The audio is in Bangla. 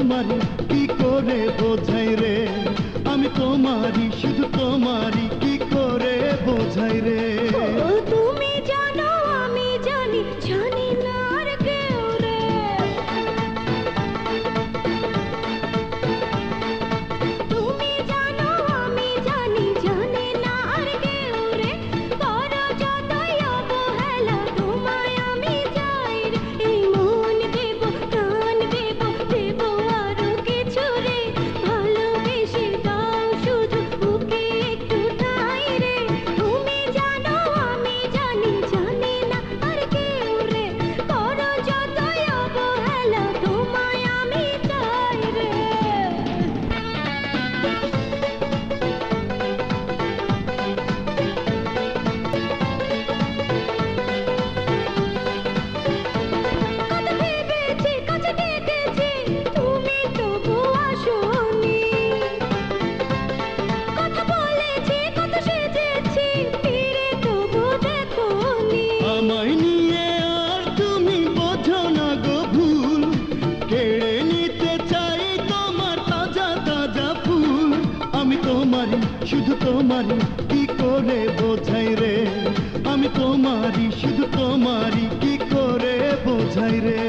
তোমারই কি করে বোঝাই রে, আমি তোমারই শুধু তোমারই কি করে বোঝাই রে। ও তুমি জানো আমি জানি, জানি না আর কেউ রে। তুমি জানো আমি জানি, জানি না আর কেউ রে। করো যতই অবহেলা তোমায় আমি চাই রে। এই মন দেব, প্রাণ দেব, দেব আরো কিছু রে। ভালোবেসে দাও শুধু বুকে একটু ঠাঁই রে। তুমি জানো আমি জানি, জানি না আর কেউ রে। করো যতই অবহেলা তোমায় আমি চাই রে। কত ভেবেছি, কাছে ডেকেছি, তুমি তবু আসোনি। কথা বলেছি, কত সেজেছি, ফিরে তবু দেখোনি। আমায় নিয়ে আর তুমি বোঝো না গো ভুল, কেড়ে নিতে চাই তোমার তাজা তাজা ফুল। আমি তোমারই শুধু তোমারই কি করে বোঝাই রে, আমি তোমারই শুধু তোমারই কি করে বোঝাই রে।